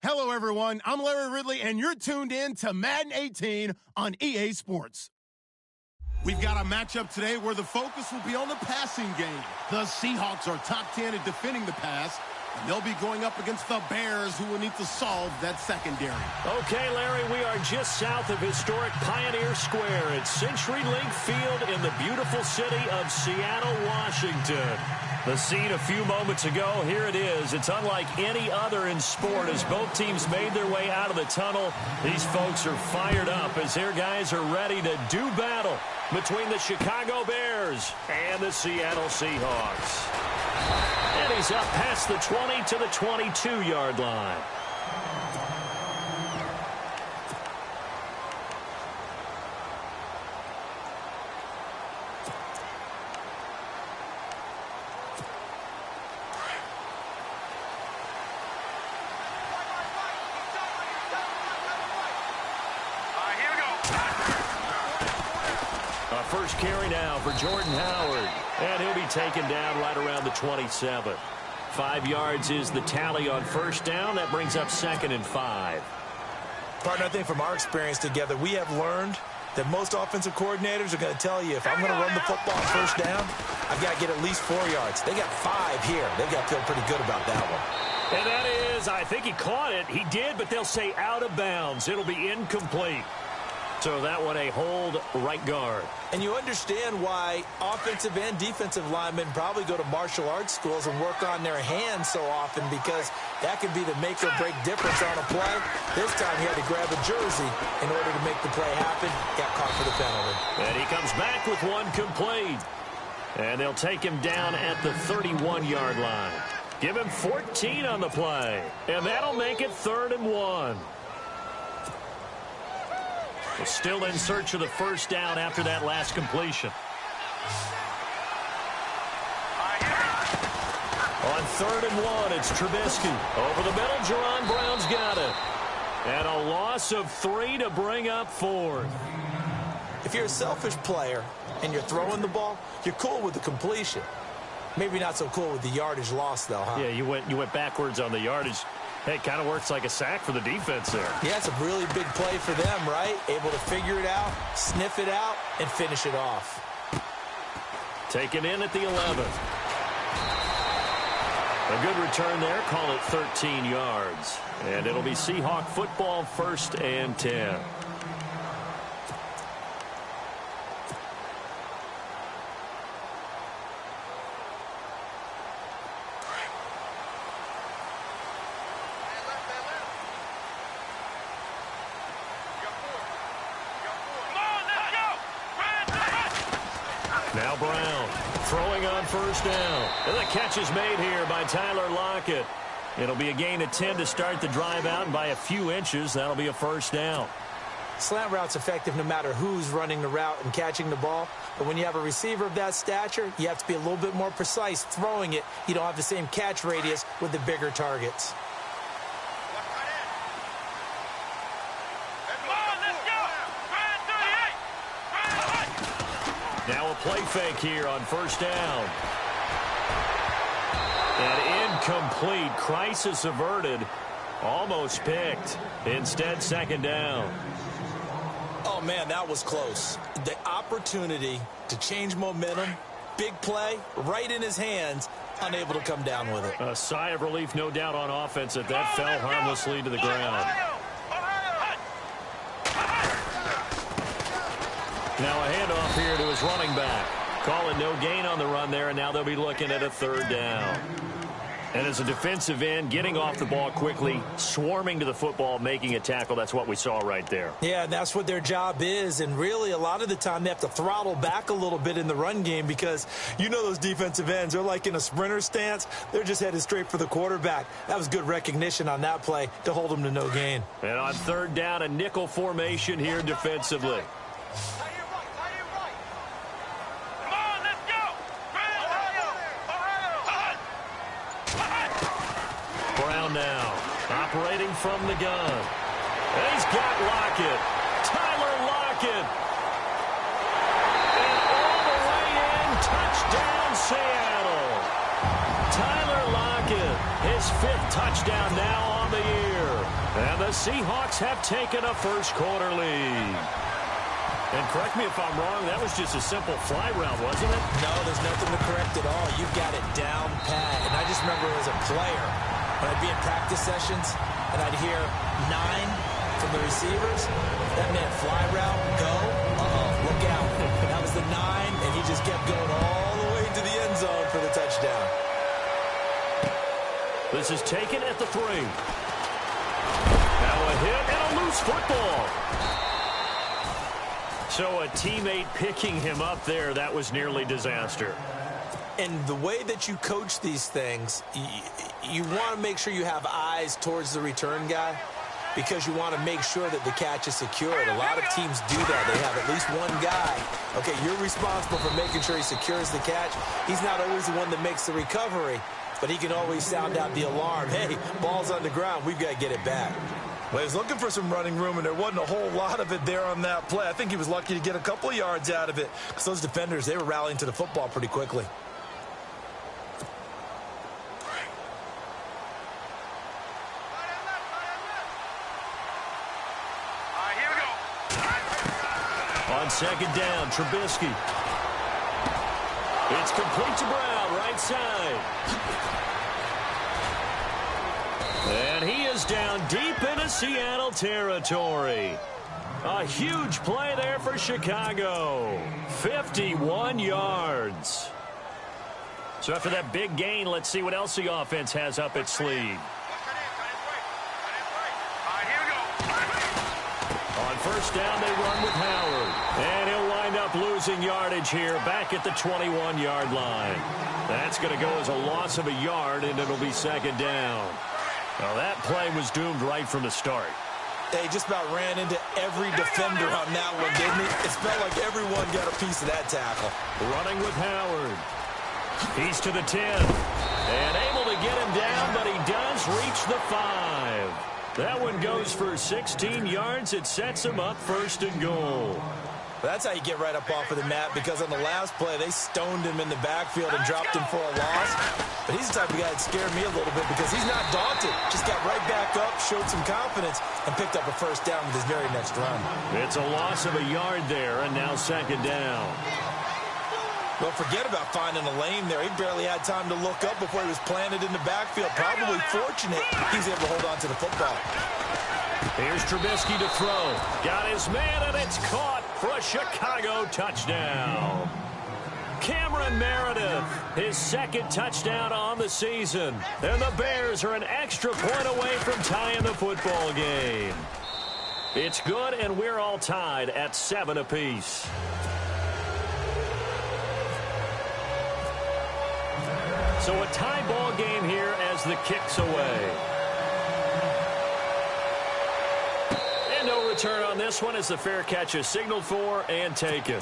Hello, everyone. I'm Larry Ridley, and you're tuned in to Madden 18 on EA Sports. We've got a matchup today where the focus will be on the passing game. The Seahawks are top 10 at defending the pass, and they'll be going up against the Bears, who will need to solve that secondary. Okay, Larry, we are just south of historic Pioneer Square at CenturyLink Field in the beautiful city of Seattle, Washington. The scene a few moments ago, here it is. It's unlike any other in sport as both teams made their way out of the tunnel. These folks are fired up as their guys are ready to do battle between the Chicago Bears and the Seattle Seahawks. And he's up past the 20 to the 22-yard line. First carry now for Jordan Howard, and he'll be taken down right around the 27. 5 yards is the tally on first down. That brings up 2nd and 5. Partner, I think from our experience together, we have learned that most offensive coordinators are going to tell you, if I'm going to run the football on first down, I've got to get at least 4 yards. They got 5 here. They've got to feel pretty good about that one. And that is, I think he caught it. He did, but they'll say out of bounds. It'll be incomplete. So that one a hold right guard. And you understand why offensive and defensive linemen probably go to martial arts schools and work on their hands so often, because that could be the make or break difference on a play. This time he had to grab a jersey in order to make the play happen. Got caught for the penalty. And he comes back with one complete. And they'll take him down at the 31-yard line. Give him 14 on the play. And that'll make it 3rd and 1. Still in search of the first down after that last completion. On 3rd and 1, it's Trubisky. Over the middle, Jerron Brown's got it. And a loss of 3 to bring up 4th. If you're a selfish player and you're throwing the ball, you're cool with the completion. Maybe not so cool with the yardage loss, though, huh? Yeah, you went backwards on the yardage. Hey, it kind of works like a sack for the defense there. Yeah, it's a really big play for them, right? Able to figure it out, sniff it out, and finish it off. Taken in at the 11th. A good return there. Call it 13 yards. And it'll be Seahawk football, 1st and 10. Now Brown throwing on first down. And the catch is made here by Tyler Lockett. It'll be a gain of 10 to start the drive out, and by a few inches, that'll be a first down. Slant route's effective no matter who's running the route and catching the ball. But when you have a receiver of that stature, you have to be a little bit more precise throwing it. You don't have the same catch radius with the bigger targets. Now a play fake here on first down. And incomplete. Crisis averted. Almost picked. Instead, 2nd down. Oh, man, that was close. The opportunity to change momentum, big play, right in his hands, unable to come down with it. A sigh of relief, no doubt, on offense that that fell harmlessly to the ground. Now a handoff here to his running back. Call it no gain on the run there, and now they'll be looking at a 3rd down. And as a defensive end, getting off the ball quickly, swarming to the football, making a tackle, that's what we saw right there. Yeah, and that's what their job is. And really, a lot of the time, they have to throttle back a little bit in the run game, because you know those defensive ends, they're like in a sprinter stance. They're just headed straight for the quarterback. That was good recognition on that play to hold them to no gain. And on 3rd down, a nickel formation here defensively. Brown now, operating from the gun. And he's got Lockett. Tyler Lockett. And all the way in, touchdown Seattle. Tyler Lockett, his 5th touchdown now on the year. And the Seahawks have taken a first-quarter lead. And correct me if I'm wrong, that was just a simple fly route, wasn't it? No, there's nothing to correct at all. You've got it down pat. And I just remember as a player, when I'd be in practice sessions, and I'd hear 9 from the receivers, that meant fly route, go, look out. That was the 9, and he just kept going all the way to the end zone for the touchdown. This is taken at the 3. Now a hit and a loose football. So a teammate picking him up there, that was nearly disaster. And the way that you coach these things, you want to make sure you have eyes towards the return guy because you want to make sure that the catch is secured. A lot of teams do that. They have at least one guy. Okay, you're responsible for making sure he secures the catch. He's not always the one that makes the recovery, but he can always sound out the alarm. Hey, ball's on the ground. We've got to get it back. Well, he was looking for some running room, and there wasn't a whole lot of it there on that play. I think he was lucky to get a couple of yards out of it because those defenders, they were rallying to the football pretty quickly. On second down, Trubisky. It's complete to Brown, right side. And he is down deep into Seattle territory. A huge play there for Chicago. 51 yards. So after that big gain, let's see what else the offense has up its sleeve. On first down, they run with Howard. And he'll wind up losing yardage here back at the 21-yard line. That's going to go as a loss of a yard, and it'll be second down. Well, that play was doomed right from the start. They just about ran into every defender on that one, didn't he? It felt like everyone got a piece of that tackle. Running with Howard. He's to the 10. And able to get him down, but he does reach the 5. That one goes for 16 yards. It sets him up first and goal. That's how you get right up off of the mat, because on the last play, they stoned him in the backfield and dropped him for a loss. But he's the type of guy that scared me a little bit because he's not daunted. Just got right back up, showed some confidence, and picked up a first down with his very next run. It's a loss of a yard there, and now second down. Well, forget about finding a lane there. He barely had time to look up before he was planted in the backfield. Probably fortunate he's able to hold on to the football. Here's Trubisky to throw. Got his man, and it's caught for a Chicago touchdown. Cameron Meredith, his second touchdown on the season. And the Bears are an extra point away from tying the football game. It's good, and we're all tied at 7 apiece. So a tie ball game here as the kick's away. And no return on this one as the fair catch is signaled for and taken.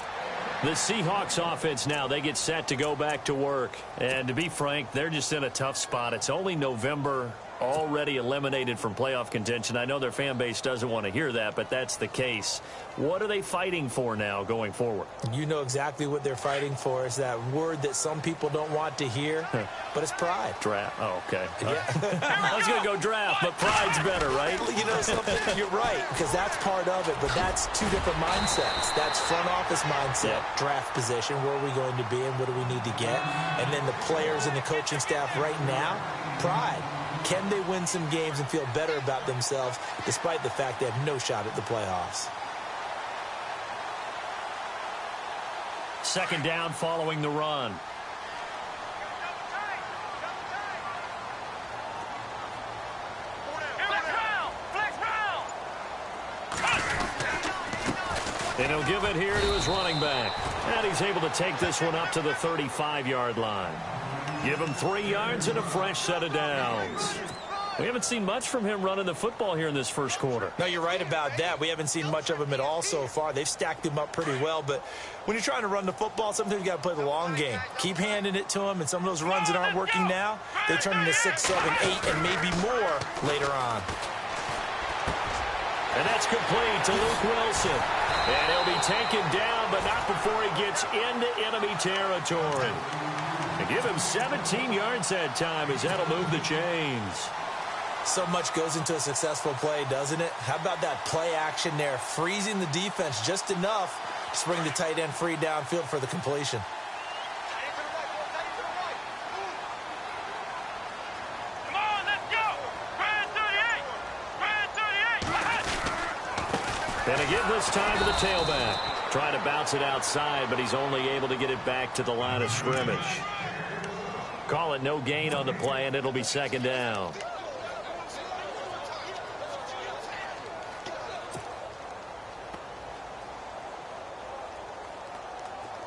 The Seahawks offense now, they get set to go back to work. And to be frank, they're just in a tough spot. It's only November, already eliminated from playoff contention. I know their fan base doesn't want to hear that, but that's the case. What are they fighting for now going forward? You know exactly what they're fighting for. Is that word that some people don't want to hear, but it's pride. Draft. Oh, okay. Yeah. I was going to go draft, but pride's better, right? You know something? You're right, because that's part of it, but that's two different mindsets. That's front office mindset, draft position, where are we going to be and what do we need to get? And then the players and the coaching staff right now, pride. Can they win some games and feel better about themselves despite the fact they have no shot at the playoffs? Second down following the run. And he'll give it here to his running back. And he's able to take this one up to the 35-yard line. Give him 3 yards and a fresh set of downs. We haven't seen much from him running the football here in this first quarter. No, you're right about that. We haven't seen much of him at all so far. They've stacked him up pretty well, but when you're trying to run the football, sometimes you got to play the long game. Keep handing it to him, and some of those runs that aren't working now, they turn into 6, 7, 8, and maybe more later on. And that's complete to Luke Wilson. And he'll be taken down, but not before he gets into enemy territory. And give him 17 yards that time as that'll move the chains. So much goes into a successful play, doesn't it? How about that play action there, freezing the defense just enough to bring the tight end free downfield for the completion. And again this time to the tailback. Trying to bounce it outside, but he's only able to get it back to the line of scrimmage. Call it no gain on the play, and it'll be second down.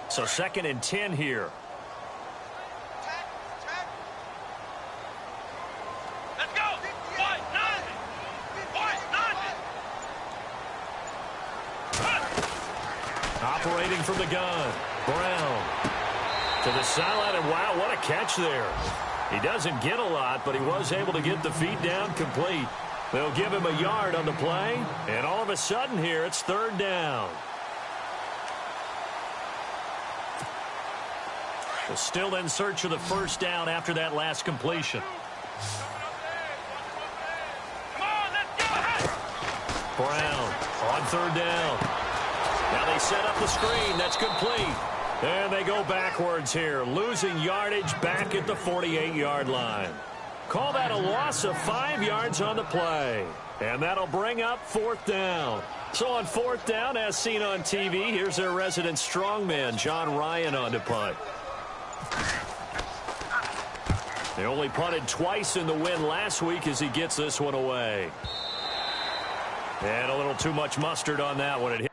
So 2nd and 10 here. Operating from the gun. Brown to the sideline, and wow, what a catch there. He doesn't get a lot, but he was able to get the feet down complete. They'll give him a yard on the play, and all of a sudden here, it's 3rd down. Well, still in search of the 1st down after that last completion. Brown on 3rd down. Now they set up the screen. That's complete. And they go backwards here, losing yardage back at the 48-yard line. Call that a loss of 5 yards on the play. And that'll bring up 4th down. So on 4th down, as seen on TV, here's their resident strongman, John Ryan, on to punt. They only punted twice in the win last week as he gets this one away. And a little too much mustard on that one. It hit.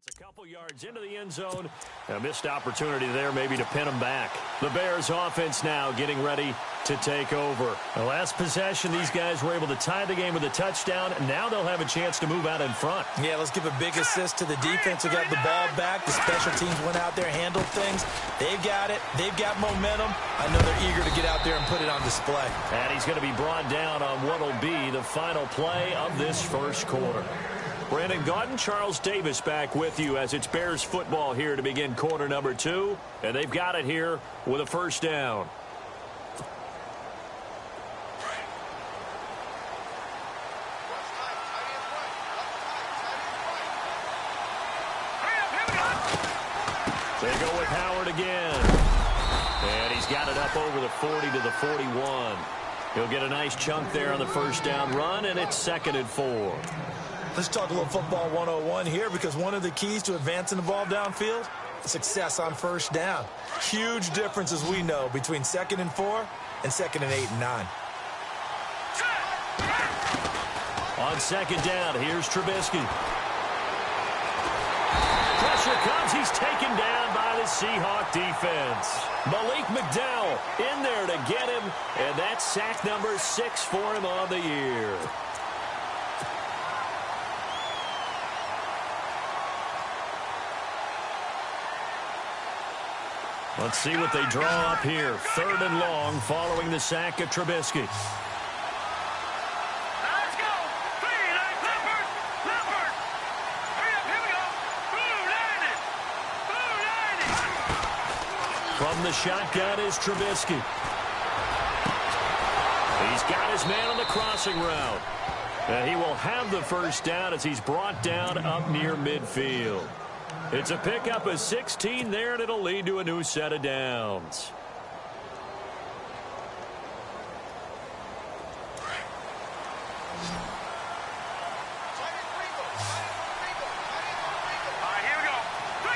It's a couple yards into the end zone. A missed opportunity there maybe to pin them back. The Bears offense now getting ready to take over. The last possession, these guys were able to tie the game with a touchdown. Now they'll have a chance to move out in front. Yeah, let's give a big assist to the defense who got the ball back. The special teams went out there, handled things. They've got it. They've got momentum. I know they're eager to get out there and put it on display. And he's going to be brought down on what will be the final play of this first quarter. Brandon Gaudin, Charles Davis back with you as it's Bears football here to begin quarter number 2. And they've got it here with a 1st down. They go with Howard again. And he's got it up over the 40 to the 41. He'll get a nice chunk there on the 1st down run, and it's 2nd and 4. Let's talk a little football 101 here, because one of the keys to advancing the ball downfield, success on 1st down. Huge difference, as we know, between 2nd and 4 and 2nd and 8 and 9. On 2nd down, here's Trubisky. Pressure comes. He's taken down by the Seahawk defense. Malik McDowell in there to get him, and that's sack number 6 for him on the year. Let's see what they draw up here. 3rd and long following the sack of Trubisky. Let's go. Leopard. Hurry up, here we go. Blue 90. From the shotgun is Trubisky. He's got his man on the crossing route. And he will have the first down as he's brought down up near midfield. It's a pickup of 16 there, and it'll lead to a new set of downs. All right, here we go. 3,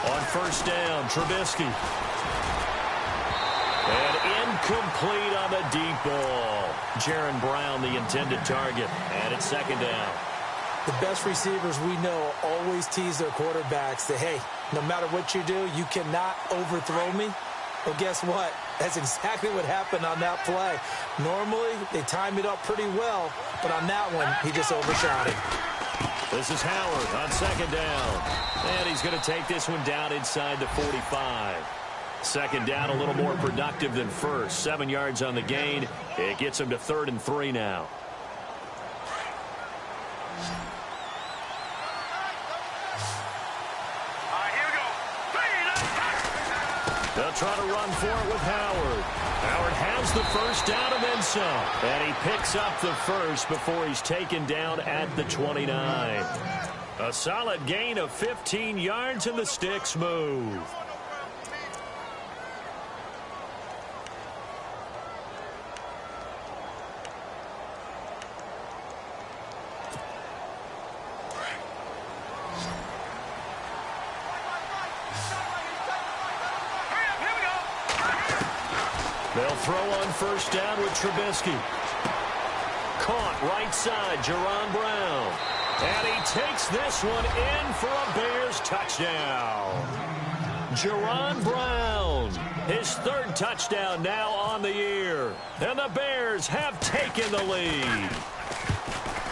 19. On first down, Trubisky. And incomplete on the deep ball. Jaron Brown, the intended target. And it's 2nd down. The best receivers we know always tease their quarterbacks that, hey, no matter what you do, you cannot overthrow me. Well, guess what? That's exactly what happened on that play. Normally, they time it up pretty well, but on that one, he just overshot it. This is Howard on 2nd down. And he's going to take this one down inside the 45. 2nd down, a little more productive than first. 7 yards on the gain. It gets him to 3rd and 3 now. They'll try to run for it with Howard. Howard has the first down and then some. And he picks up the first before he's taken down at the 29. A solid gain of 15 yards and the sticks move. They'll throw on first down with Trubisky. Caught right side, Jaron Brown. And he takes this one in for a Bears touchdown. Jaron Brown, his 3rd touchdown now on the year. And the Bears have taken the lead.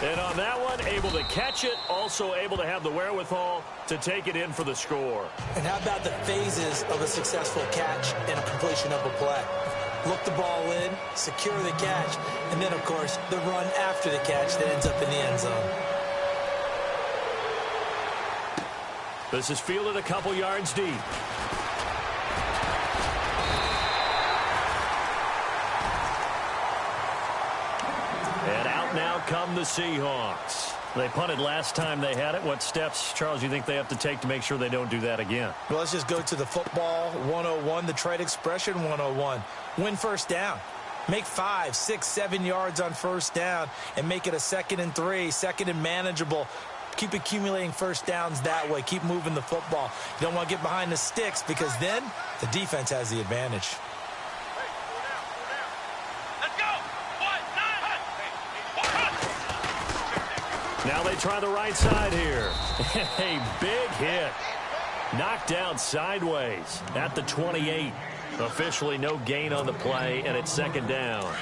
And on that one, able to catch it, also able to have the wherewithal to take it in for the score. And how about the phases of a successful catch and a completion of a play? Look the ball in, secure the catch, and then, of course, the run after the catch that ends up in the end zone. This is fielded a couple yards deep. And out now come the Seahawks. They punted last time they had it. What steps, Charles, you think they have to take to make sure they don't do that again? Well, let's just go to the football 101, the trade expression 101. Win first down. Make 5, 6, 7 yards on first down and make it a 2nd and 3, 2nd and manageable. Keep accumulating first downs that way. Keep moving the football. You don't want to get behind the sticks because then the defense has the advantage. Now they try the right side here. A big hit. Knocked down sideways at the 28. Officially no gain on the play, and it's 2nd down.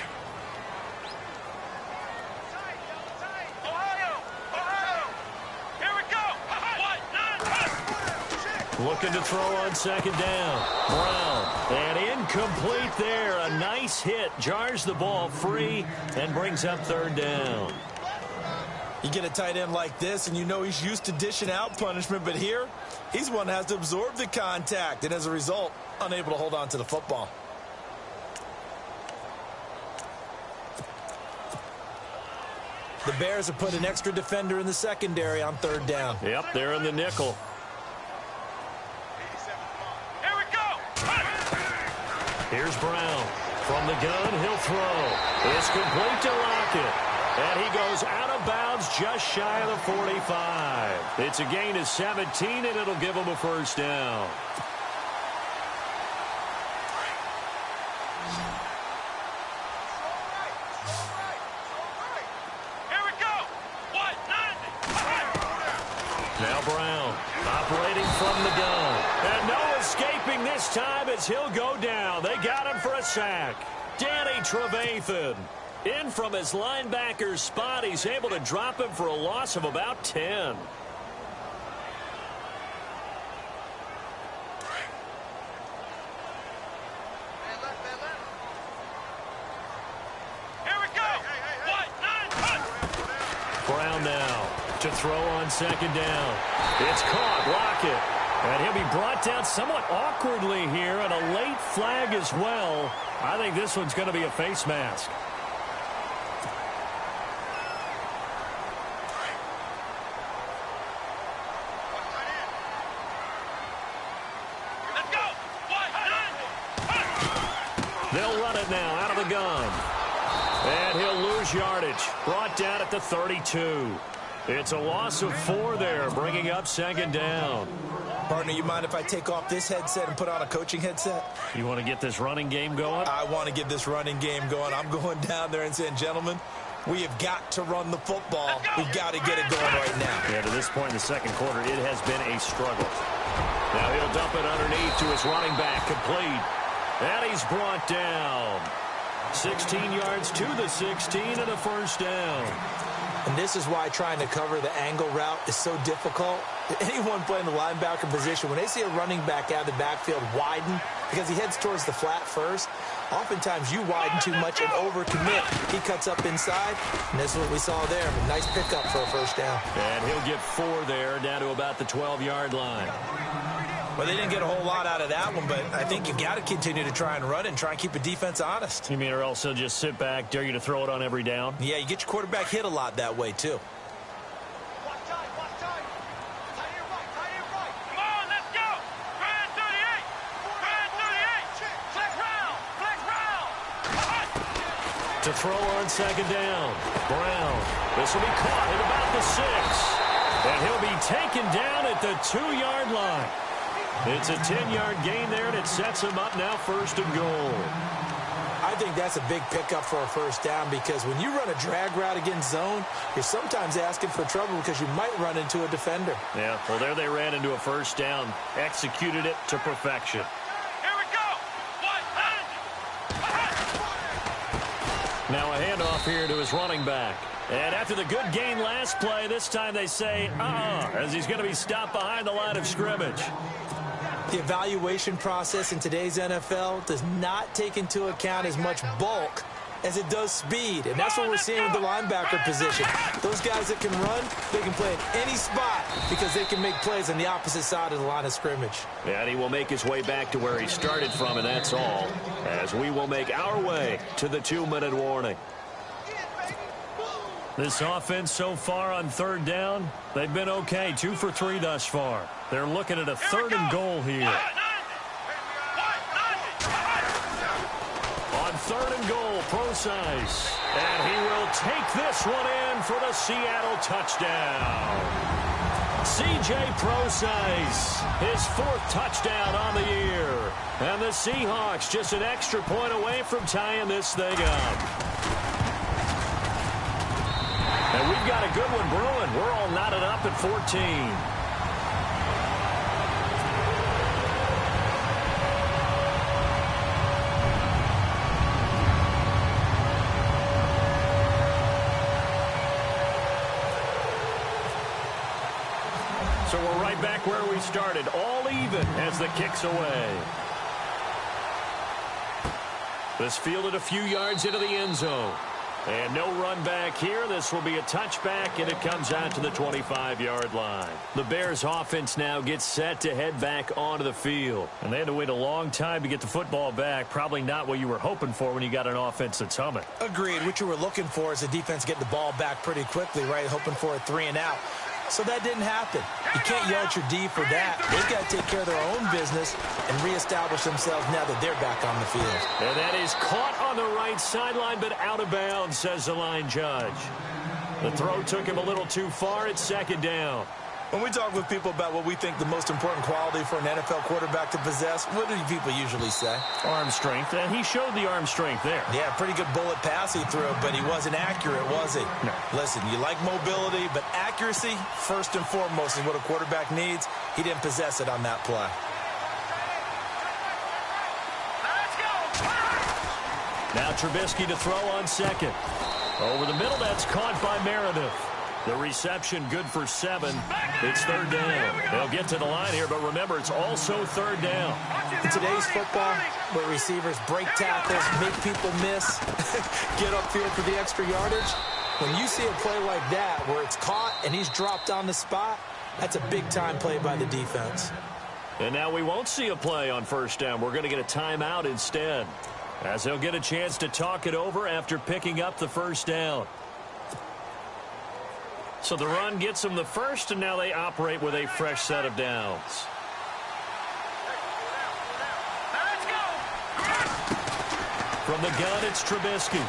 Looking to throw on 2nd down. Brown. And incomplete there. A nice hit. Jars the ball free and brings up 3rd down. You get a tight end like this, and you know he's used to dishing out punishment, but here, he's one that has to absorb the contact, and as a result, unable to hold on to the football. The Bears have put an extra defender in the secondary on 3rd down. Yep, they're in the nickel. Here we go. Here's Brown. From the gun, he'll throw. It's complete to Lockett. And he goes out of bounds just shy of the 45. It's a gain of 17, and it'll give him a first down. Here we go. 190. Now Brown operating from the gun. And no escaping this this time as he'll go down. They got him for a sack. Danny Trevathan in from his linebacker spot. He's able to drop him for a loss of about 10. Brown now to throw on second down. It's caught. Lockett. And he'll be brought down somewhat awkwardly here, and a late flag as well. I think this one's going to be a face mask. They'll run it now out of the gun. And he'll lose yardage. Brought down at the 32. It's a loss of 4 there, bringing up second down. Partner, you mind if I take off this headset and put on a coaching headset? You want to get this running game going? I want to get this running game going. I'm going down there and saying, gentlemen, we have got to run the football. We've got to get it going right now. Yeah, to this point in the second quarter, it has been a struggle. Now he'll dump it underneath to his running back, complete. And he's brought down. 16 yards to the 16 and a first down. And this is why trying to cover the angle route is so difficult. Anyone playing the linebacker position, when they see a running back out of the backfield widen, because he heads towards the flat first, oftentimes you widen too much and overcommit. He cuts up inside, and this is what we saw there. A nice pickup for a first down. And he'll get 4 there, down to about the 12-yard line. Well, they didn't get a whole lot out of that one, but I think you got to continue to try and run it and try and keep the defense honest. You mean or else he'll just sit back, dare you to throw it on every down? Yeah, you get your quarterback hit a lot that way, too. To throw on second down. Brown. This will be caught at about the 6. And he'll be taken down at the 2-yard line. It's a 10-yard gain there, and it sets him up now first and goal. I think that's a big pickup for a first down because when you run a drag route against zone, you're sometimes asking for trouble because you might run into a defender. Yeah, well, there they ran into a first down, executed it to perfection. Now a handoff here to his running back. And after the good gain last play, this time they say, as he's going to be stopped behind the line of scrimmage. The evaluation process in today's NFL does not take into account as much bulk as it does speed. And that's what we're seeing with the linebacker position. Those guys that can run, they can play in any spot because they can make plays on the opposite side of the line of scrimmage. And he will make his way back to where he started from, and that's all, as we will make our way to the 2-minute warning. This offense so far on third down, they've been okay. 2 for 3 thus far. They're looking at a 3rd and goal here. On 3rd and goal, Procise. And he will take this one in for the Seattle touchdown. C.J. Procise, his 4th touchdown on the year. And the Seahawks just an extra point away from tying this thing up. And we've got a good one brewing. We're all knotted up at 14. So we're right back where we started, all even as the kick's away. This fielded a few yards into the end zone. And no run back here. This will be a touchback, and it comes out to the 25-yard line. The Bears offense now gets set to head back onto the field. And they had to wait a long time to get the football back. Probably not what you were hoping for when you got an offense that's humming. Agreed. What you were looking for is the defense getting the ball back pretty quickly, right? Hoping for a 3 and out. So that didn't happen. You can't yell at your D for that. They've got to take care of their own business and reestablish themselves now that they're back on the field. And that is caught on the right sideline, but out of bounds, says the line judge. The throw took him a little too far. It's second down. When we talk with people about what we think the most important quality for an NFL quarterback to possess, what do people usually say? Arm strength, and he showed the arm strength there. Yeah, pretty good bullet pass he threw, but he wasn't accurate, was he? No. Listen, you like mobility, but accuracy, first and foremost, is what a quarterback needs. He didn't possess it on that play. Now Trubisky to throw on second. Over the middle, that's caught by Meredith. The reception good for 7. It's third down. They'll get to the line here, but remember, it's also third down. In today's football, where receivers break tackles, make people miss, get upfield for the extra yardage, when you see a play like that where it's caught and he's dropped on the spot, that's a big-time play by the defense. And now we won't see a play on first down. We're going to get a timeout instead, as they'll get a chance to talk it over after picking up the first down. So the run gets them the first, and now they operate with a fresh set of downs. From the gun, it's Trubisky.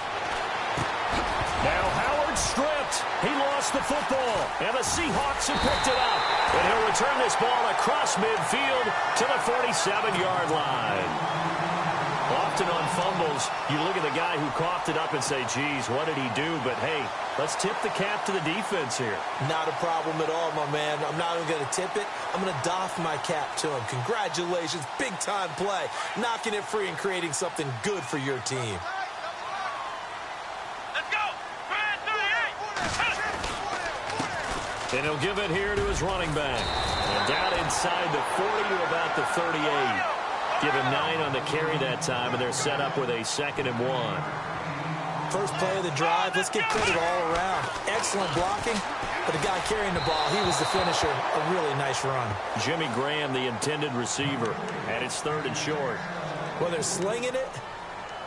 Now Howard stripped. He lost the football, and the Seahawks have picked it up. And he'll return this ball across midfield to the 47-yard line. Often on fumbles, you look at the guy who coughed it up and say, geez, what did he do? But, hey, let's tip the cap to the defense here. Not a problem at all, my man. I'm not even going to tip it. I'm going to doff my cap to him. Congratulations. Big-time play. Knocking it free and creating something good for your team. Let's go. And he'll give it here to his running back. And down inside the 40 to about the 38. Give him 9 on the carry that time, and they're set up with a 2nd and 1. First play of the drive. Let's give credit all around. Excellent blocking, but the guy carrying the ball, he was the finisher. A really nice run. Jimmy Graham, the intended receiver, and it's 3rd and short. Well, they're slinging it,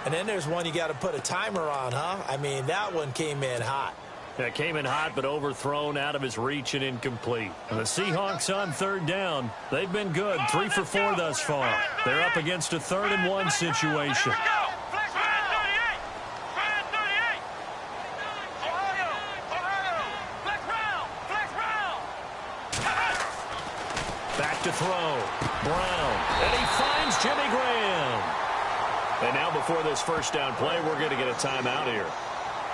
and then there's one you got to put a timer on, huh? I mean, that one came in hot. That came in hot, but overthrown, out of his reach, and incomplete. And the Seahawks on 3rd down. They've been good, 3 for 4 thus far. They're up against a 3rd and 1 situation. Back to throw. Brown. And he finds Jimmy Graham. And now before this first down play, we're going to get a timeout here.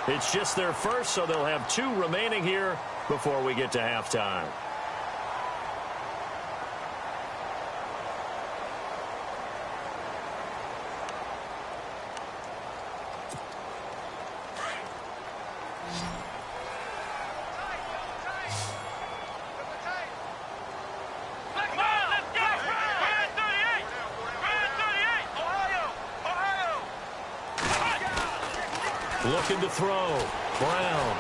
It's just their first, so they'll have 2 remaining here before we get to halftime. Looking to throw. Brown.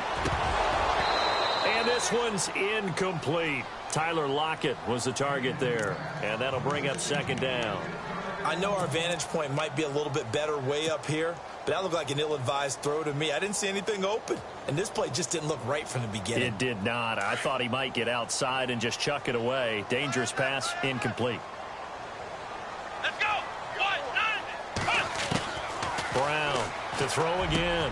And this one's incomplete. Tyler Lockett was the target there. And that'll bring up 2nd down. I know our vantage point might be a little bit better way up here, but that looked like an ill-advised throw to me. I didn't see anything open. And this play just didn't look right from the beginning. It did not. I thought he might get outside and just chuck it away. Dangerous pass, incomplete. Let's go. Brown to throw again.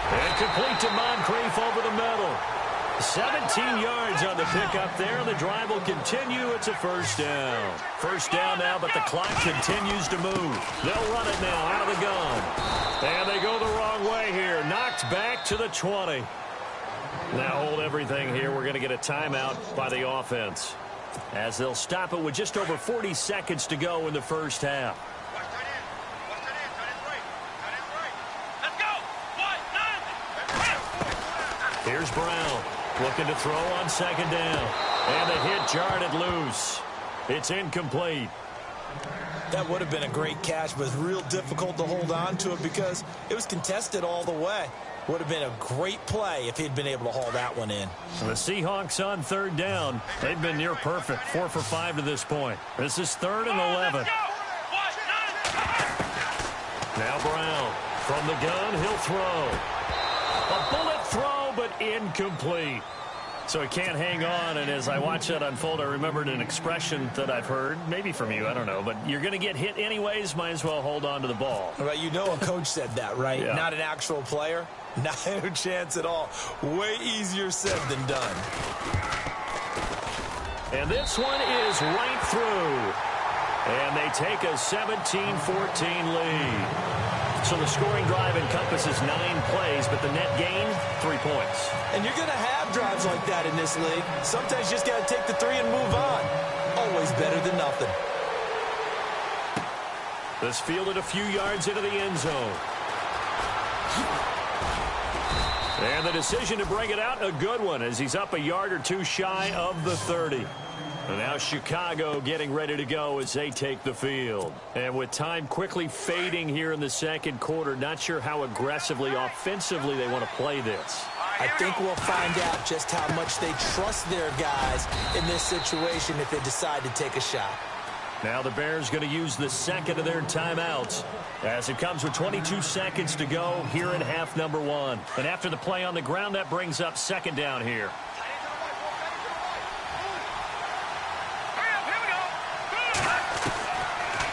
And complete to Moncrief over the middle. 17 yards on the pickup there, and the drive will continue. It's a first down. First down now, but the clock continues to move. They'll run it now out of the gun. And they go the wrong way here. Knocked back to the 20. Now hold everything here. We're going to get a timeout by the offense, as they'll stop it with just over 40 seconds to go in the first half. Here's Brown. Looking to throw on 2nd down. And the hit jarred it loose. It's incomplete. That would have been a great catch, but it's real difficult to hold on to it because it was contested all the way. Would have been a great play if he'd been able to haul that one in. The Seahawks on 3rd down. They've been near perfect, 4 for 5 to this point. This is 3rd and 11. Now Brown. From the gun, he'll throw. A bullet throw, but incomplete. So he can't hang on, and as I watch that unfold, I remembered an expression that I've heard, maybe from you, I don't know, but you're going to get hit anyways, might as well hold on to the ball. Right, you know a coach said that, right? Yeah. Not an actual player. Not a chance at all. Way easier said than done. And this one is right through. And they take a 17-14 lead. So the scoring drive encompasses 9 plays, but the net gain, 3 points. And you're going to have drives like that in this league. Sometimes you just got to take the 3 and move on. Always better than nothing. This fielded a few yards into the end zone. And the decision to bring it out, a good one, as he's up a yard or two shy of the 30. And now Chicago getting ready to go as they take the field. And with time quickly fading here in the second quarter, not sure how aggressively, offensively they want to play this. I think we'll find out just how much they trust their guys in this situation if they decide to take a shot. Now the Bears going to use the second of their timeouts as it comes with 22 seconds to go here in half number one. And after the play on the ground, that brings up second down here.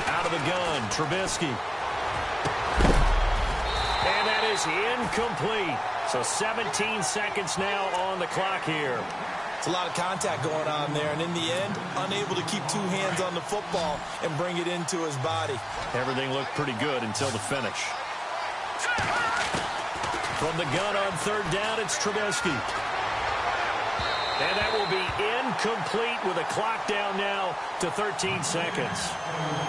Out of the gun, Trubisky. And that is incomplete. So 17 seconds now on the clock here. It's a lot of contact going on there, and in the end, unable to keep two hands on the football and bring it into his body. Everything looked pretty good until the finish. From the gun on third down, it's Trubisky. And that will be incomplete with a clock down now to 13 seconds.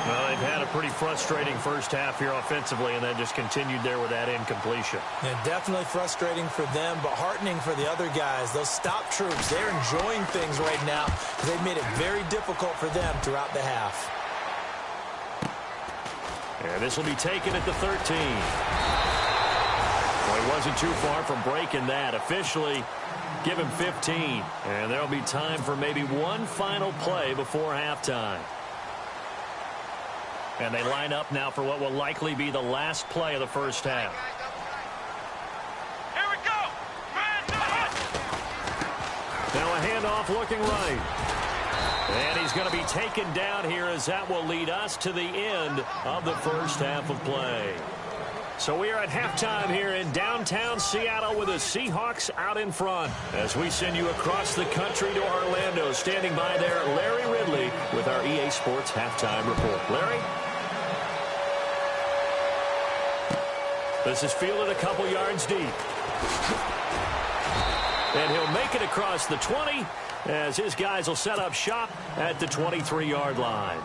Well, they've had a pretty frustrating first half here offensively, and then just continued there with that incompletion. Yeah, definitely frustrating for them, but heartening for the other guys. Those stop troops, they're enjoying things right now because they've made it very difficult for them throughout the half. And this will be taken at the 13. Well, he wasn't too far from breaking that. Officially, give him 15. And there'll be time for maybe one final play before halftime. And they line up now for what will likely be the last play of the first half. Here we go. Now a handoff looking right. And he's going to be taken down here as that will lead us to the end of the first half of play. So we are at halftime here in downtown Seattle with the Seahawks out in front. As we send you across the country to Orlando, standing by there, Larry Ridley with our EA Sports Halftime Report. Larry? This is fielded a couple yards deep. And he'll make it across the 20 as his guys will set up shop at the 23-yard line.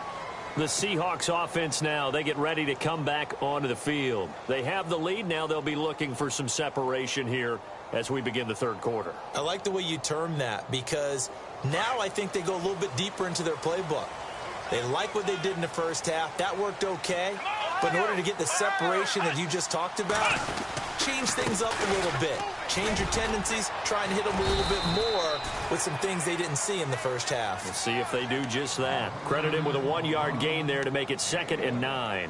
The Seahawks offense now, they get ready to come back onto the field. They have the lead. Now they'll be looking for some separation here as we begin the third quarter. I like the way you term that because now I think they go a little bit deeper into their playbook. They like what they did in the first half. That worked okay. But in order to get the separation that you just talked about, change things up a little bit. Change your tendencies. Try and hit them a little bit more with some things they didn't see in the first half. We'll see if they do just that. Credit him with a 1-yard gain there to make it 2nd and 9.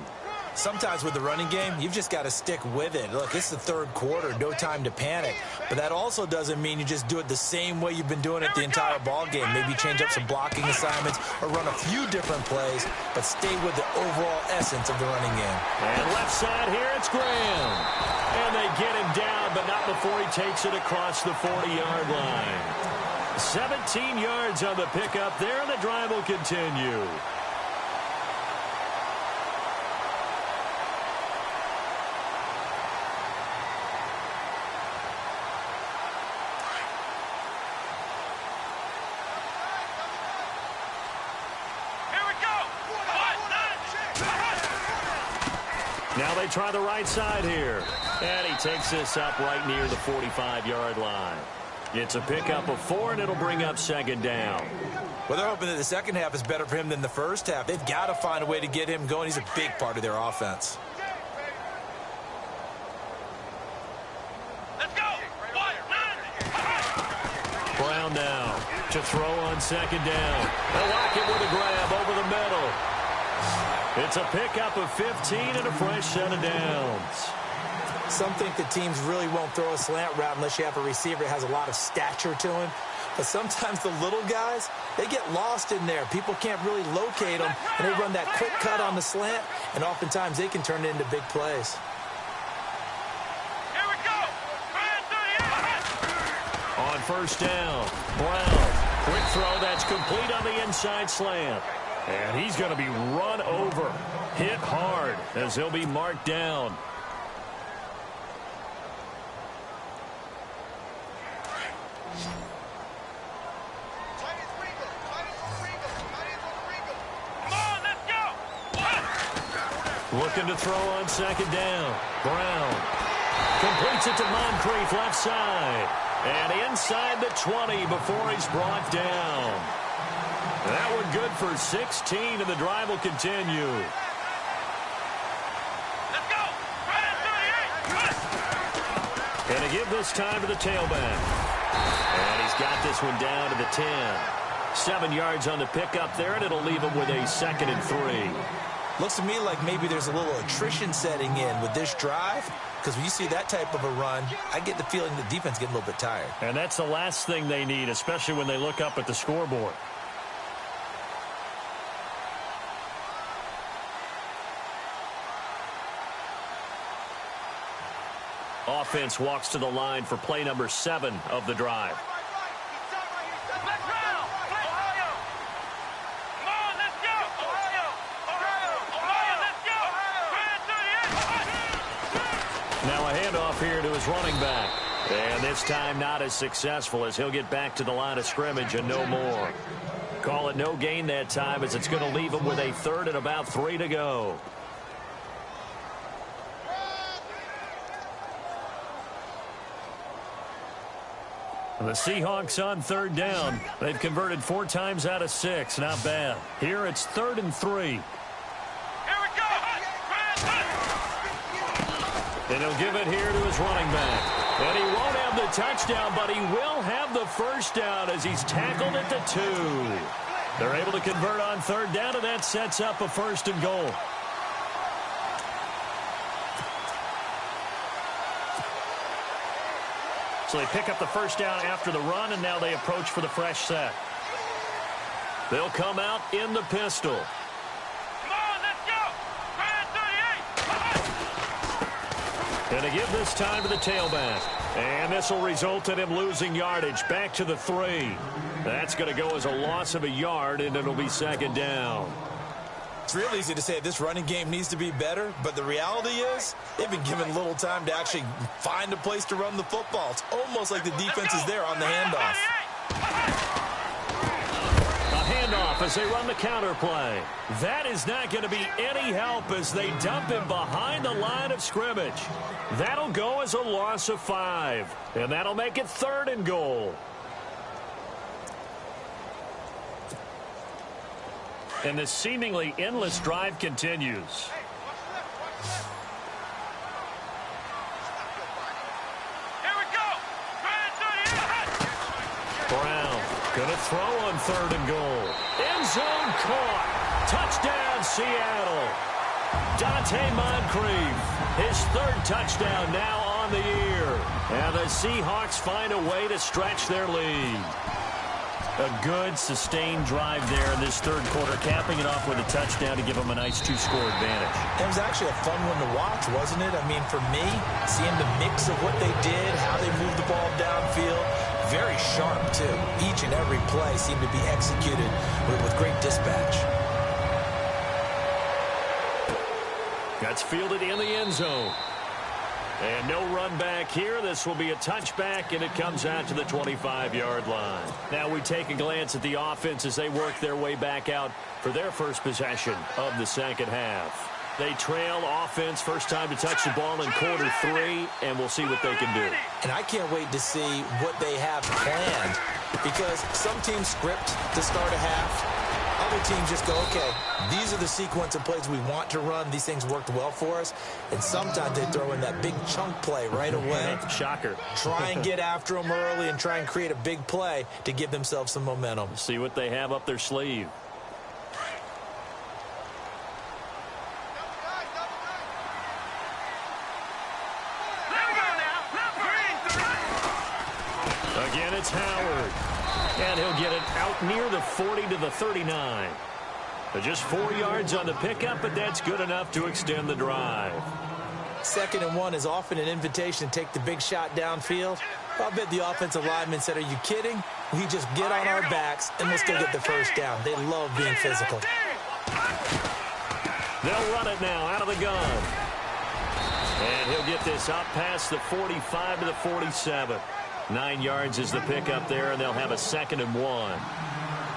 Sometimes with the running game, you've just got to stick with it. Look, it's the third quarter, no time to panic. But that also doesn't mean you just do it the same way you've been doing it the entire ball game. Maybe change up some blocking assignments or run a few different plays, but stay with the overall essence of the running game. And left side here, it's Graham. And they get him down, but not before he takes it across the 40-yard line. 17 yards on the pickup there, and the drive will continue. Now they try the right side here. And he takes this up right near the 45-yard line. It's a pickup of 4, and it'll bring up 2nd down. Well, they're hoping that the second half is better for him than the first half. They've got to find a way to get him going. He's a big part of their offense. Let's go. Brown now to throw on 2nd down. They'll lock it with a grab over the middle. It's a pickup of 15 and a fresh set of downs. Some think the teams really won't throw a slant route unless you have a receiver that has a lot of stature to him. But sometimes the little guys, they get lost in there. People can't really locate them, and they run that quick cut on the slant, and oftentimes they can turn it into big plays. Here we go. On first down, Brown. Quick throw that's complete on the inside slant. And he's going to be run over, hit hard as he'll be marked down. Looking to throw on 2nd down. Brown. Completes it to Moncrief left side. And inside the 20 before he's brought down. That one good for 16, and the drive will continue. Let's go. And to give this time to the tailback. And he's got this one down to the 10. 7 yards on the pickup there, and it'll leave him with a 2nd and 3. Looks to me like maybe there's a little attrition setting in with this drive, because when you see that type of a run, I get the feeling the defense getting a little bit tired. And that's the last thing they need, especially when they look up at the scoreboard. Offense walks to the line for play number 7 of the drive. Now a handoff here to his running back. And this time not as successful, as he'll get back to the line of scrimmage and no more. Call it no gain that time, as it's going to leave him with a 3rd and about 3 to go. The Seahawks on 3rd down. They've converted 4 times out of 6. Not bad. Here it's 3rd and 3. And he'll give it here to his running back. And he won't have the touchdown, but he will have the first down as he's tackled at the 2. They're able to convert on 3rd down, and that sets up a 1st and goal. So they pick up the first down after the run, and now they approach for the fresh set. They'll come out in the pistol. And to give this time to the tailback. And this will result in him losing yardage back to the 3. That's going to go as a loss of a yard, and it'll be 2nd down. It's real easy to say this running game needs to be better, but the reality is they've been given little time to actually find a place to run the football. It's almost like the defense is there on the handoff. Handoff as they run the counter play. That is not going to be any help as they dump him behind the line of scrimmage. That'll go as a loss of 5. And that'll make it 3rd and goal. And this seemingly endless drive continues. Brown going to throw on 3rd and goal. End zone caught. Touchdown, Seattle. Dante Moncrief, his 3rd touchdown now on the year. And the Seahawks find a way to stretch their lead. A good, sustained drive there in this 3rd quarter, capping it off with a touchdown to give them a nice 2-score advantage. It was actually a fun one to watch, wasn't it? I mean, for me, seeing the mix of what they did, how they moved the ball downfield, very sharp, too. Each and every play seemed to be executed with great dispatch. That's fielded in the end zone. And no run back here. This will be a touchback, and it comes out to the 25-yard line. Now we take a glance at the offense as they work their way back out for their first possession of the 2nd half. They trail offense, first time to touch the ball in quarter 3, and we'll see what they can do. And I can't wait to see what they have planned, because some teams script to start a half. Other teams just go, okay, these are the sequence of plays we want to run. These things worked well for us. And sometimes they throw in that big chunk play right away. Shocker. Try and get after them early and try and create a big play to give themselves some momentum. See what they have up their sleeve. Again, it's Howard. And he'll get it out near the 40 to the 39. Just 4 yards on the pickup, but that's good enough to extend the drive. 2nd and 1 is often an invitation to take the big shot downfield. I bet the offensive lineman said, are you kidding? We just get on our backs and let's go get the first down. They love being physical. They'll run it now out of the gun. And he'll get this up past the 45 to the 47. 9 yards is the pickup there, and they'll have a 2nd and 1.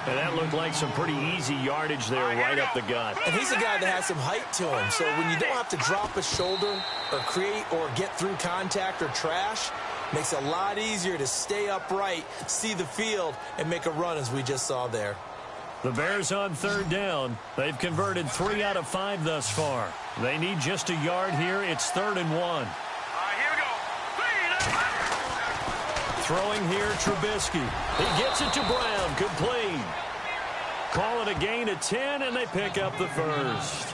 And that looked like some pretty easy yardage there right up the gut. And he's a guy that has some height to him. So when you don't have to drop a shoulder or create or get through contact or trash, makes it a lot easier to stay upright, see the field, and make a run as we just saw there. The Bears on third down. They've converted 3 out of 5 thus far. They need just a yard here. It's 3rd and 1. Here we go. Throwing here, Trubisky. He gets it to Brown. Complete. Call it a gain of 10, and they pick up the first.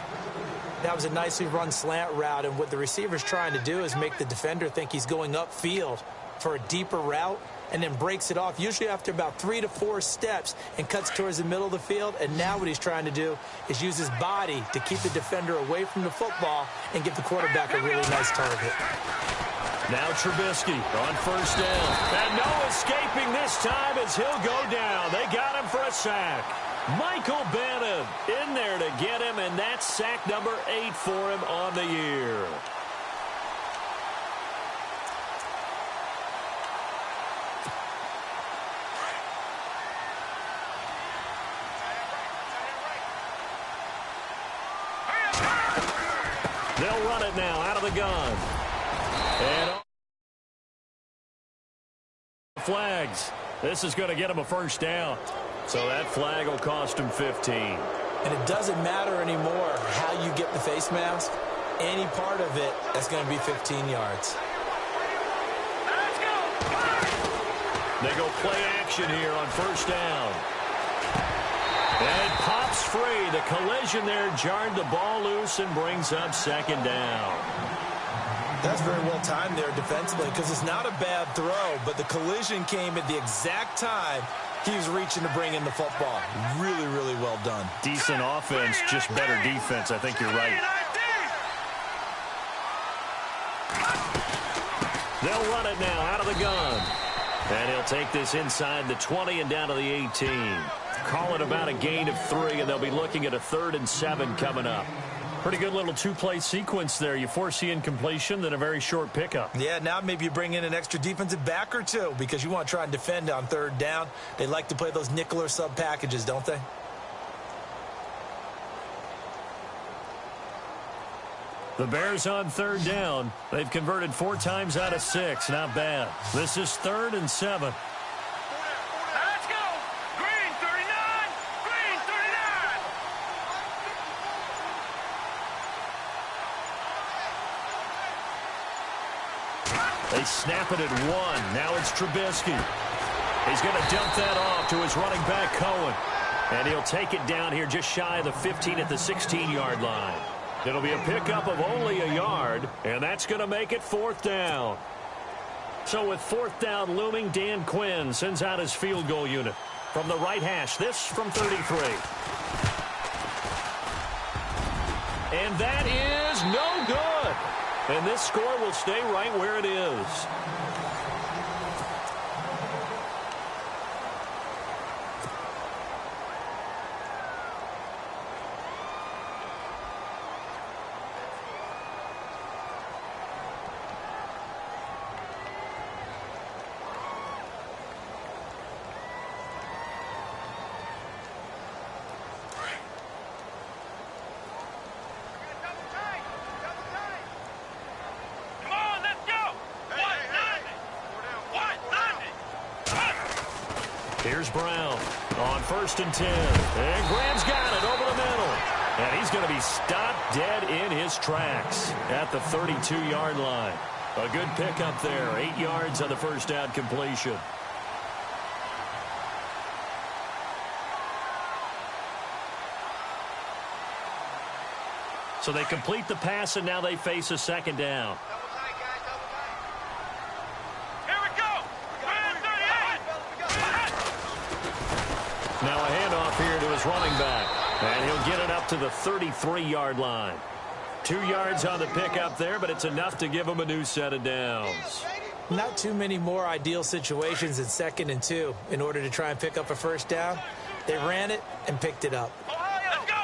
That was a nicely run slant route, and what the receiver's trying to do is make the defender think he's going upfield for a deeper route, and then breaks it off, usually after about 3 to 4 steps, and cuts towards the middle of the field. And now what he's trying to do is use his body to keep the defender away from the football and give the quarterback a really nice target. Now Trubisky on first down. And no escaping this time as he'll go down. They got him for a sack. Michael Bannon in there to get him, and that's sack number 8 for him on the year. They'll run it now out of the gun. And flags. This is going to get him a first down. So that flag will cost him 15. And it doesn't matter anymore how you get the face mask. Any part of it, that's going to be 15 yards. Let's go. They go play action here on first down. And it pops free. The collision there jarred the ball loose and brings up second down. That's very well timed there defensively, because it's not a bad throw, but the collision came at the exact time he was reaching to bring in the football. Really, really well done. Decent offense, just better defense. I think you're right. They'll run it now out of the gun. And he'll take this inside the 20 and down to the 18. Call it about a gain of 3, and they'll be looking at a 3rd and 7 coming up. Pretty good little 2-play sequence there. You foresee incompletion, then a very short pickup. Yeah, now maybe you bring in an extra defensive back or two because you want to try and defend on 3rd down. They like to play those nickel or sub packages, don't they? The Bears on 3rd down. They've converted 4 times out of 6. Not bad. This is 3rd and 7. Let's go. Green 39. Green 39. They snap it at 1. Now it's Trubisky. He's going to dump that off to his running back, Cohen. And he'll take it down here just shy of the 15 at the 16-yard line. It'll be a pickup of only a yard, and that's going to make it 4th down. So with 4th down looming, Dan Quinn sends out his field goal unit. From the right hash, this from 33. And that is no good. And this score will stay right where it is. Here's Brown on 1st and 10. And Graham's got it over the middle. And he's going to be stopped dead in his tracks at the 32-yard line. A good pickup there. 8 yards on the first down completion. So they complete the pass, and now they face a 2nd down. Now a handoff here to his running back. And he'll get it up to the 33-yard line. 2 yards on the pickup there, but it's enough to give him a new set of downs. Not too many more ideal situations in 2nd and 2 in order to try and pick up a first down. They ran it and picked it up. Let's go.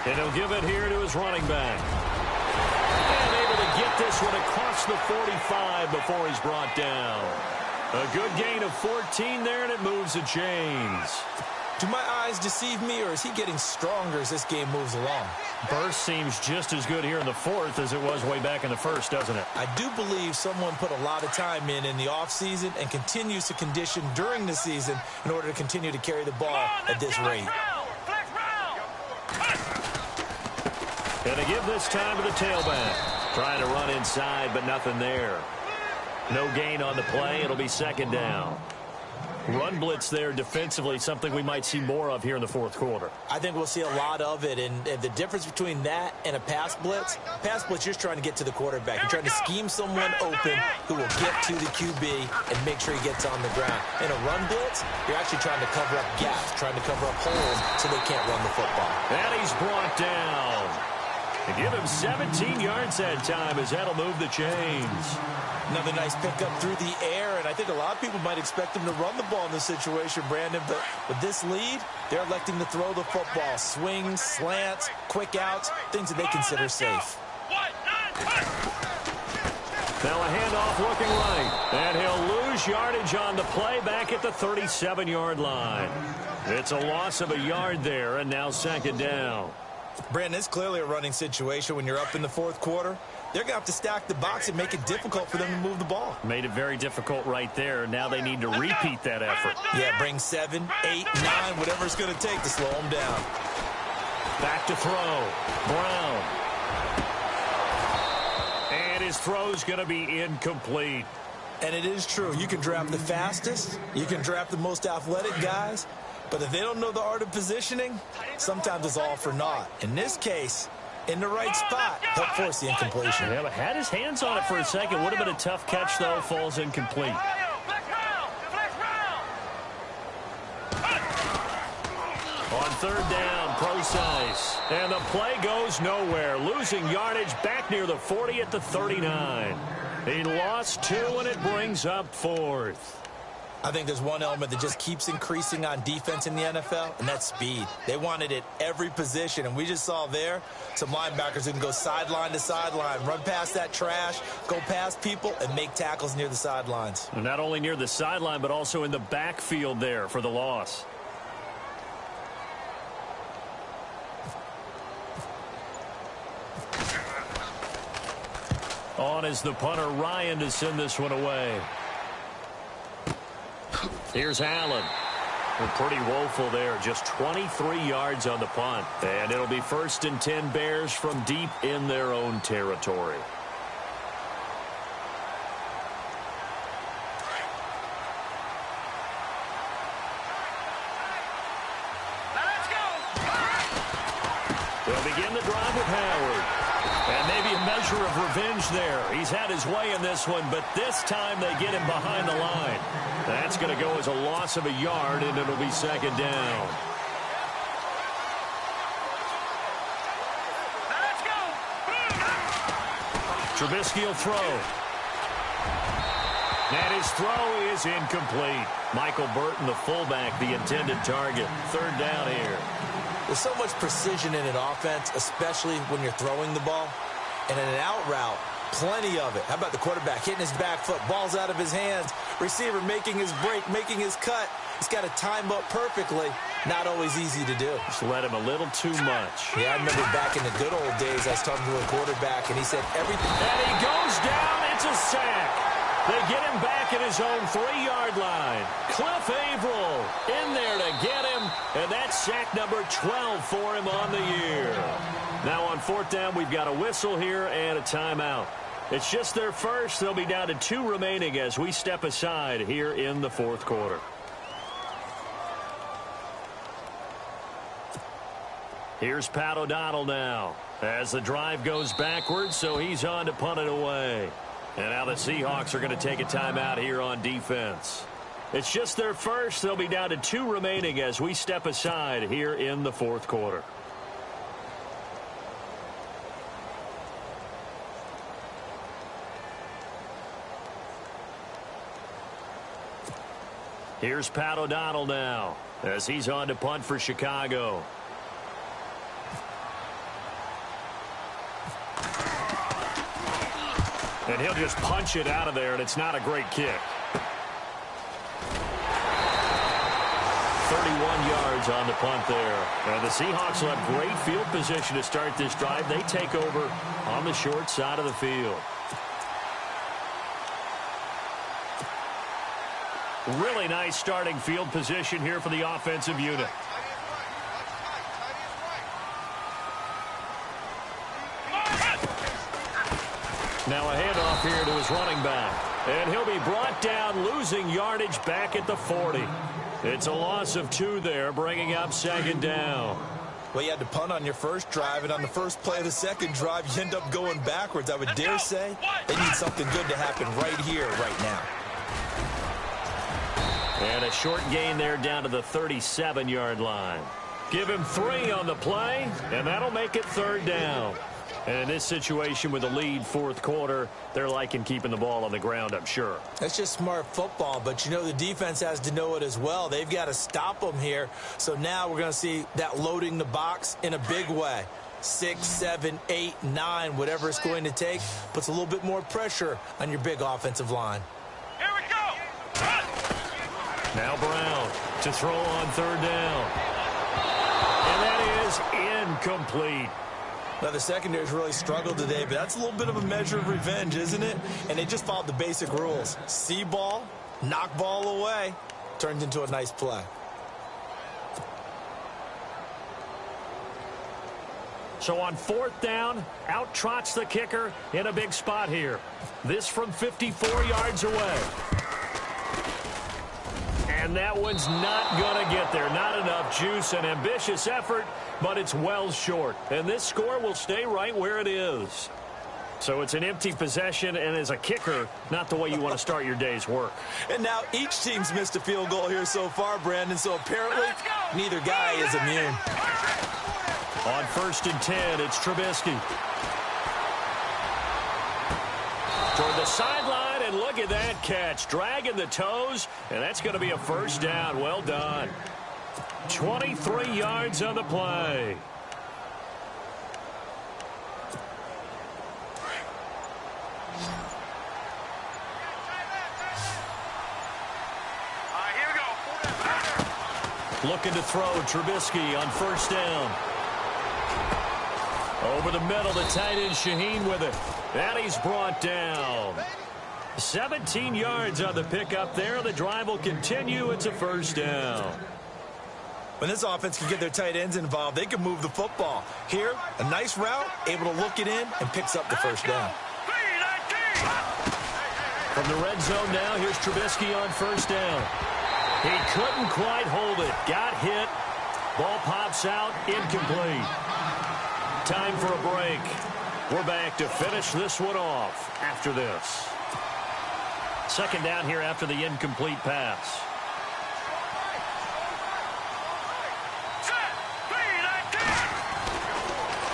And he'll give it here to his running back. And able to get this one across the 45 before he's brought down. A good gain of 14 there, and it moves the chains. Do my eyes deceive me, or is he getting stronger as this game moves along? Burst seems just as good here in the fourth as it was way back in the first, doesn't it? I do believe someone put a lot of time in the offseason and continues to condition during the season in order to continue to carry the ball at this rate. And they give this time to the tailback. Trying to run inside, but nothing there. No gain on the play. It'll be second down. Run blitz there defensively, something we might see more of here in the fourth quarter. I think we'll see a lot of it, and the difference between that and a pass blitz, you're just trying to get to the quarterback. You're trying to scheme someone open who will get to the QB and make sure he gets on the ground. In a run blitz, you're actually trying to cover up gaps, trying to cover up holes so they can't run the football. And he's brought down. To give him 17 yards that time as that'll move the chains. Another nice pickup through the air, and I think a lot of people might expect him to run the ball in this situation, Brandon, but with this lead, they're electing to throw the football. Swings, slants, quick outs, things that they consider safe. Now a handoff looking right, and he'll lose yardage on the play back at the 37-yard line. It's a loss of a yard there, and now second down. Brandon, it's clearly a running situation when you're up in the fourth quarter. They're going to have to stack the box and make it difficult for them to move the ball. Made it very difficult right there. Now they need to repeat that effort. Yeah, bring 7, 8, 9, whatever it's going to take to slow them down. Back to throw. Brown. And his throw's going to be incomplete. And it is true. You can draft the fastest. You can draft the most athletic guys. But if they don't know the art of positioning, sometimes it's all for naught. In this case, in the right spot, he'll force the incompletion. Yeah, but had his hands on it for a second. Would have been a tough catch, though. Falls incomplete. On third down, Procise. And the play goes nowhere. Losing yardage back near the 40 at the 39. He lost 2, and it brings up fourth. I think there's one element that just keeps increasing on defense in the NFL, and that's speed. They want it at every position, and we just saw there some linebackers who can go sideline to sideline, run past that trash, go past people, and make tackles near the sidelines. And not only near the sideline, but also in the backfield there for the loss. On is the punter, Ryan, to send this one away. Here's Allen. They're pretty woeful there. Just 23 yards on the punt. And it'll be 1st and 10 Bears from deep in their own territory. Let's go. They'll begin the drive with Howard. And maybe a measure of revenge there. He's had his way in this one, but this time they get him behind the line. That's going to go as a loss of a yard, and it'll be second down. Let's go. Trubisky will throw. And his throw is incomplete. Michael Burton, the fullback, the intended target. Third down here. There's so much precision in an offense, especially when you're throwing the ball. And in an out route, plenty of it. How about the quarterback hitting his back foot, ball's out of his hands, receiver making his break, making his cut. He's got to time up perfectly. Not always easy to do. Just let him a little too much. Yeah, I remember back in the good old days, I was talking to a quarterback, and he said everything. And he goes down. It's a sack. They get him back at his own 3-yard line. Cliff Averill in there to get him, and that's sack number 12 for him on the year. Now on 4th down, we've got a whistle here and a timeout. It's just their first. They'll be down to 2 remaining as we step aside here in the 4th quarter. Here's Pat O'Donnell now as the drive goes backwards, so he's on to punt it away. And now the Seahawks are going to take a timeout here on defense. It's just their first. They'll be down to 2 remaining as we step aside here in the 4th quarter. Here's Pat O'Donnell now as he's on to punt for Chicago. And he'll just punch it out of there, and it's not a great kick. 31 yards on the punt there. And the Seahawks will have great field position to start this drive. They take over on the short side of the field. Really nice starting field position here for the offensive unit. Now a handoff here to his running back. And he'll be brought down, losing yardage back at the 40. It's a loss of 2 there, bringing up second down. Well, you had to punt on your first drive, and on the first play of the second drive, you end up going backwards. I would dare say they need something good to happen right here, right now. And a short gain there down to the 37-yard line. Give him 3 on the play, and that'll make it third down. And in this situation with a lead fourth quarter, they're liking keeping the ball on the ground, I'm sure. That's just smart football, but you know the defense has to know it as well. They've got to stop them here. So now we're going to see that loading the box in a big way. 6, 7, 8, 9, whatever it's going to take, puts a little bit more pressure on your big offensive line. Here we go. Run. Now Brown to throw on third down. And that is incomplete. Now, the secondary's really struggled today, but that's a little bit of a measure of revenge, isn't it? And they just followed the basic rules. See ball, knock ball away, turned into a nice play. So on fourth down, out trots the kicker in a big spot here. This from 54 yards away. And that one's not going to get there. Not enough juice. An ambitious effort, but it's well short. And this score will stay right where it is. So it's an empty possession, and as a kicker, not the way you want to start your day's work. And now each team's missed a field goal here so far, Brandon, so apparently neither guy is immune. On 1st and 10, it's Trubisky. Toward the sideline, and look at that catch. Dragging the toes, and that's going to be a first down. Well done. 23 yards on the play. Here we go. Looking to throw, Trubisky on first down. Over the middle, the tight end Shaheen with it. And he's brought down. 17 yards on the pickup there. The drive will continue. It's a first down. When this offense can get their tight ends involved, they can move the football. Here, a nice route, able to look it in, and picks up the first down. From the red zone now, here's Trubisky on first down. He couldn't quite hold it. Got hit. Ball pops out. Incomplete. Time for a break. We're back to finish this one off after this. Second down here after the incomplete pass.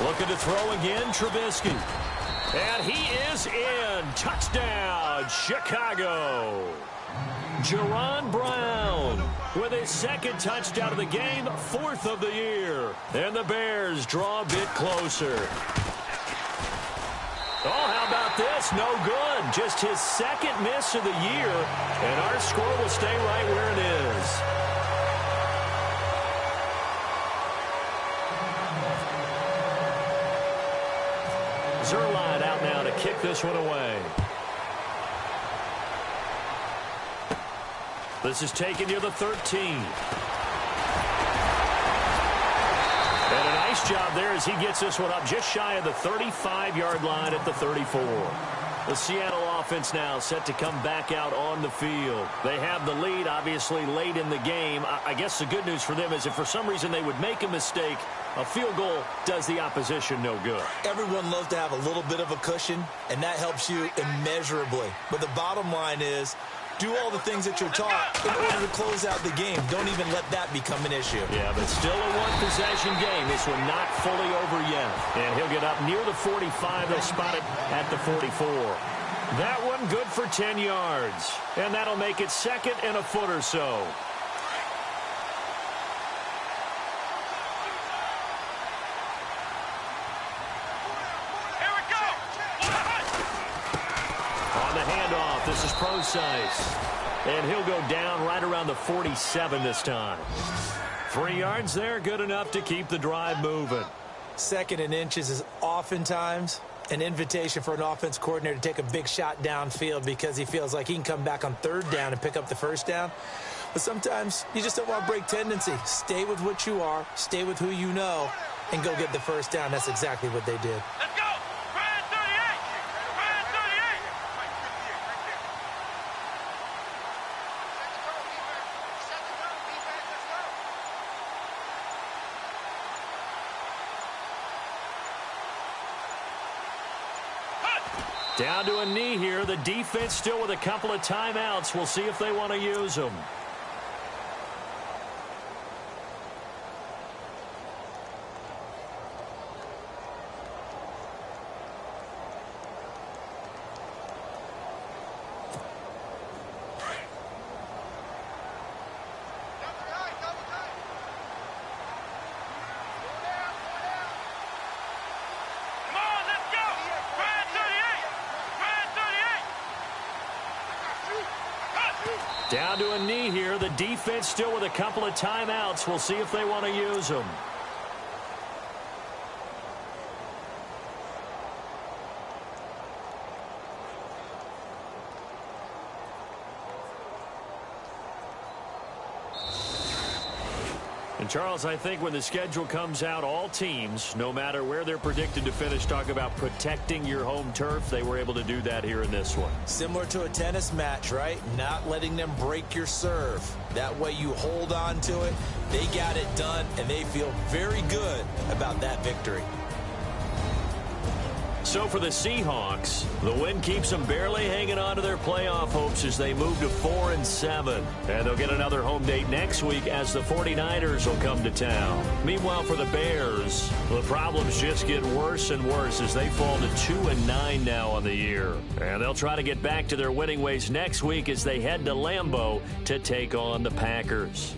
Looking to throw again, Trubisky. And he is in. Touchdown, Chicago. Jaron Brown with his second touchdown of the game, 4th of the year. And the Bears draw a bit closer. Oh, how about this? No good. Just his second miss of the year. And our score will stay right where it is. Zerline out now to kick this one away. This is taken near the 13. And a nice job there as he gets this one up just shy of the 35-yard line at the 34. The Seattle offense now set to come back out on the field. They have the lead, obviously, late in the game. I guess the good news for them is if for some reason they would make a mistake, a field goal does the opposition no good. Everyone loves to have a little bit of a cushion, and that helps you immeasurably. But the bottom line is, do all the things that you're taught in order to close out the game. Don't even let that become an issue. Yeah, but still a one-possession game. This one not fully over yet. And he'll get up near the 45. They'll spot it at the 44. That one good for 10 yards. And that'll make it second and a foot or so. This is Procise. And he'll go down right around the 47 this time. 3 yards there, good enough to keep the drive moving. 2nd and inches is oftentimes an invitation for an offense coordinator to take a big shot downfield because he feels like he can come back on 3rd down and pick up the 1st down. But sometimes you just don't want to break tendency. Stay with what you are, stay with who you know, and go get the 1st down. That's exactly what they did. Let's go! Brad 38! Brad 38! Down to a knee here. The defense still with a couple of timeouts. We'll see if they want to use them. Down to a knee here. The defense still with a couple of timeouts. We'll see if they want to use them. And Charles, I think when the schedule comes out, all teams, no matter where they're predicted to finish, talk about protecting your home turf. They were able to do that here in this one. Similar to a tennis match, right? Not letting them break your serve. That way you hold on to it. They got it done, and they feel very good about that victory. So for the Seahawks, the win keeps them barely hanging on to their playoff hopes as they move to 4-7. And they'll get another home date next week as the 49ers will come to town. Meanwhile, for the Bears, the problems just get worse and worse as they fall to 2-9 now on the year. And they'll try to get back to their winning ways next week as they head to Lambeau to take on the Packers.